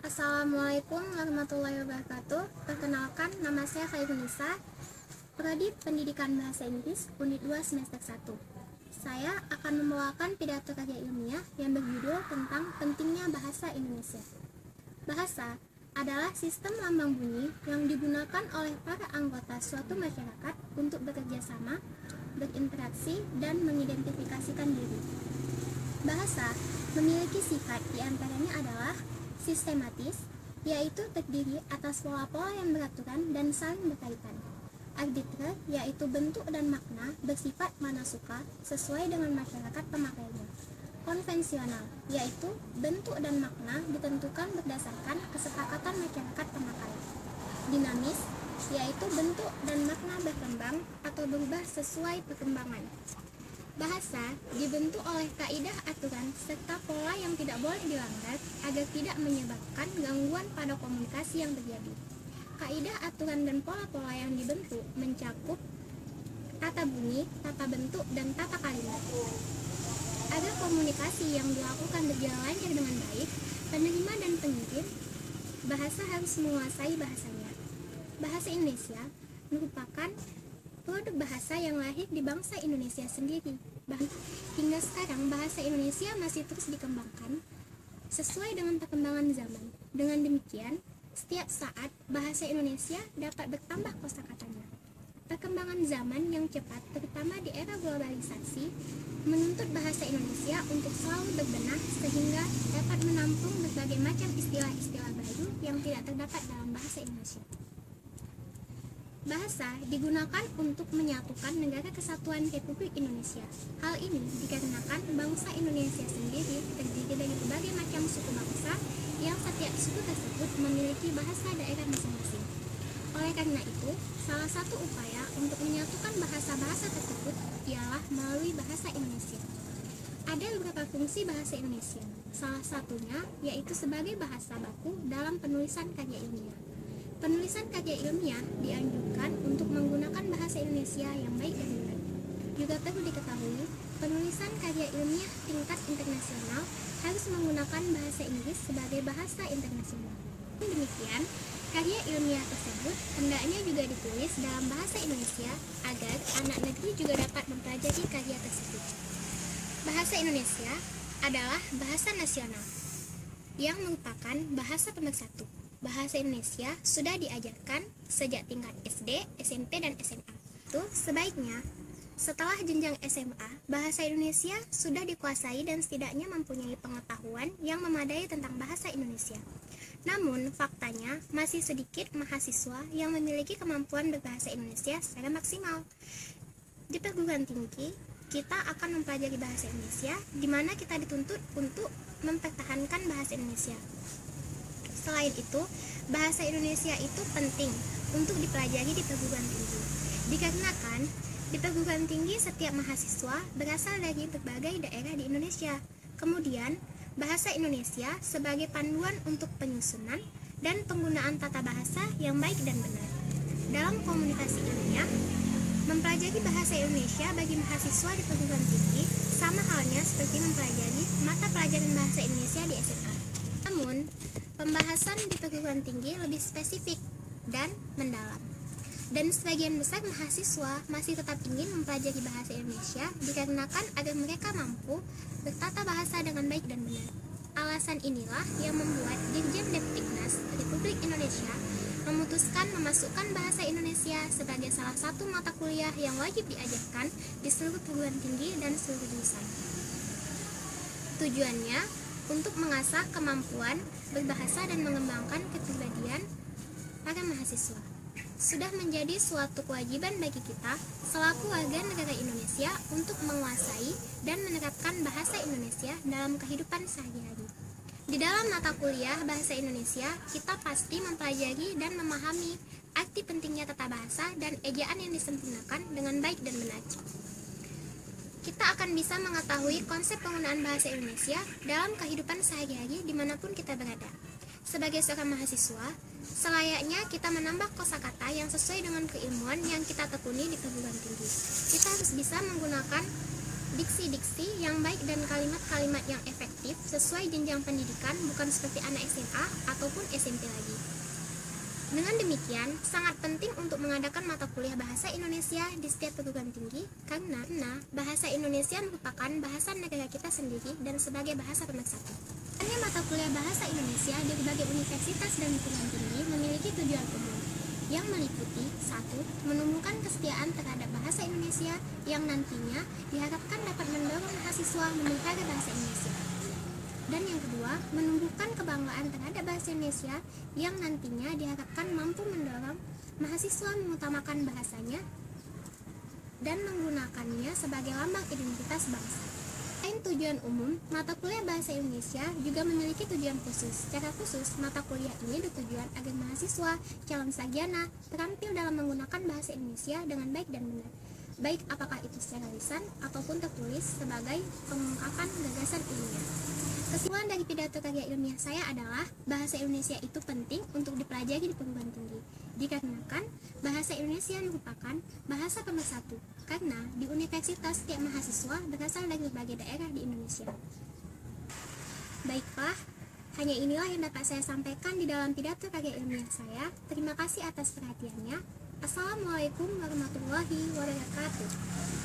Assalamualaikum warahmatullahi wabarakatuh. Perkenalkan, nama saya Khairunisa, Prodi Pendidikan Bahasa Inggris, Unit 2 Semester 1. Saya akan membawakan pidato karya ilmiah yang berjudul tentang pentingnya bahasa Indonesia. Bahasa adalah sistem lambang bunyi yang digunakan oleh para anggota suatu masyarakat untuk bekerja sama, berinteraksi, dan mengidentifikasikan diri. Bahasa memiliki sifat diantaranya adalah sistematis, yaitu terdiri atas pola-pola yang beraturan dan saling berkaitan. Arbitrer, yaitu bentuk dan makna bersifat mana suka sesuai dengan masyarakat pemakainya. Konvensional, yaitu bentuk dan makna ditentukan berdasarkan kesepakatan masyarakat pemakai. Dinamis, yaitu bentuk dan makna berkembang atau berubah sesuai perkembangan. Bahasa dibentuk oleh kaidah aturan serta pola yang tidak boleh dilanggar agar tidak menyebabkan gangguan pada komunikasi yang terjadi. Kaidah aturan dan pola-pola yang dibentuk mencakup tata bunyi, tata bentuk, dan tata kalimat. Agar komunikasi yang dilakukan berjalan lancar dengan baik, penerima dan pengirim bahasa harus menguasai bahasanya. Bahasa Indonesia merupakan produk bahasa yang lahir di bangsa Indonesia sendiri. Hingga sekarang bahasa Indonesia masih terus dikembangkan sesuai dengan perkembangan zaman. Dengan demikian, setiap saat bahasa Indonesia dapat bertambah kosakatanya. Perkembangan zaman yang cepat, terutama di era globalisasi, menuntut bahasa Indonesia untuk selalu berbenah sehingga dapat menampung berbagai macam istilah-istilah baru yang tidak terdapat dalam bahasa Indonesia. Bahasa digunakan untuk menyatukan negara kesatuan Republik Indonesia. Hal ini dikarenakan bangsa Indonesia sendiri terdiri dari berbagai macam suku bangsa yang setiap suku tersebut memiliki bahasa daerah masing-masing. Oleh karena itu, salah satu upaya untuk menyatukan bahasa-bahasa tersebut ialah melalui bahasa Indonesia. Ada beberapa fungsi bahasa Indonesia, salah satunya yaitu sebagai bahasa baku dalam penulisan karya ilmiah. Penulisan karya ilmiah dianjurkan untuk menggunakan bahasa Indonesia yang baik dan benar. Juga perlu diketahui, penulisan karya ilmiah tingkat internasional harus menggunakan bahasa Inggris sebagai bahasa internasional. Demikian, karya ilmiah tersebut hendaknya juga ditulis dalam bahasa Indonesia agar anak negeri juga dapat mempelajari karya tersebut. Bahasa Indonesia adalah bahasa nasional yang merupakan bahasa pemersatu. Bahasa Indonesia sudah diajarkan sejak tingkat SD, SMP, dan SMA. Itu sebaiknya setelah jenjang SMA, bahasa Indonesia sudah dikuasai dan setidaknya mempunyai pengetahuan yang memadai tentang bahasa Indonesia. Namun, faktanya masih sedikit mahasiswa yang memiliki kemampuan berbahasa Indonesia secara maksimal. Di perguruan tinggi, kita akan mempelajari bahasa Indonesia, di mana kita dituntut untuk mempertahankan bahasa Indonesia. Selain itu, bahasa Indonesia itu penting untuk dipelajari di perguruan tinggi. Dikarenakan, di perguruan tinggi setiap mahasiswa berasal dari berbagai daerah di Indonesia. Kemudian, bahasa Indonesia sebagai panduan untuk penyusunan dan penggunaan tata bahasa yang baik dan benar. Dalam komunikasi ilmiah, mempelajari bahasa Indonesia bagi mahasiswa di perguruan tinggi sama halnya seperti mempelajari mata pelajaran bahasa Indonesia di SMA. Namun, pembahasan di perguruan tinggi lebih spesifik dan mendalam. Dan sebagian besar mahasiswa masih tetap ingin mempelajari bahasa Indonesia dikarenakan agar mereka mampu bertata bahasa dengan baik dan benar. Alasan inilah yang membuat Dirjen Depdiknas Republik Indonesia memutuskan memasukkan bahasa Indonesia sebagai salah satu mata kuliah yang wajib diajarkan di seluruh perguruan tinggi dan seluruh jurusan. Tujuannya untuk mengasah kemampuan berbahasa dan mengembangkan kepribadian para mahasiswa. Sudah menjadi suatu kewajiban bagi kita selaku warga negara Indonesia untuk menguasai dan menerapkan bahasa Indonesia dalam kehidupan sehari-hari. Di dalam mata kuliah bahasa Indonesia, kita pasti mempelajari dan memahami arti pentingnya tata bahasa dan ejaan yang disempurnakan dengan baik dan benar. Kita akan bisa mengetahui konsep penggunaan bahasa Indonesia dalam kehidupan sehari-hari dimanapun kita berada. Sebagai seorang mahasiswa, selayaknya kita menambah kosakata yang sesuai dengan keilmuan yang kita tekuni di perguruan tinggi. Kita harus bisa menggunakan diksi-diksi yang baik dan kalimat-kalimat yang efektif kompetitif sesuai jenjang pendidikan, bukan seperti anak SMA ataupun SMP lagi. Dengan demikian, sangat penting untuk mengadakan mata kuliah bahasa Indonesia di setiap perguruan tinggi karena bahasa Indonesia merupakan bahasa negara kita sendiri dan sebagai bahasa pemersatu. Hanya mata kuliah bahasa Indonesia di berbagai universitas dan perguruan tinggi memiliki tujuan umum yang meliputi 1. Menumbuhkan kesetiaan terhadap bahasa Indonesia yang nantinya diharapkan dapat mendorong mahasiswa memelihara bahasa Indonesia. Dan yang kedua, menumbuhkan kebanggaan terhadap bahasa Indonesia yang nantinya diharapkan mampu mendorong mahasiswa mengutamakan bahasanya dan menggunakannya sebagai lambang identitas bangsa. Selain tujuan umum, mata kuliah bahasa Indonesia juga memiliki tujuan khusus. Secara khusus, mata kuliah ini bertujuan agar mahasiswa, calon sarjana, terampil dalam menggunakan bahasa Indonesia dengan baik dan benar, baik apakah itu secara lisan ataupun tertulis sebagai pengungkapan gagasan ilmiah. Kesimpulan dari pidato karya ilmiah saya adalah bahasa Indonesia itu penting untuk dipelajari di perguruan tinggi, dikarenakan bahasa Indonesia merupakan bahasa pemersatu, karena di universitas setiap mahasiswa berasal dari berbagai daerah di Indonesia. Baiklah, hanya inilah yang dapat saya sampaikan di dalam pidato karya ilmiah saya. Terima kasih atas perhatiannya. Assalamualaikum warahmatullahi wabarakatuh.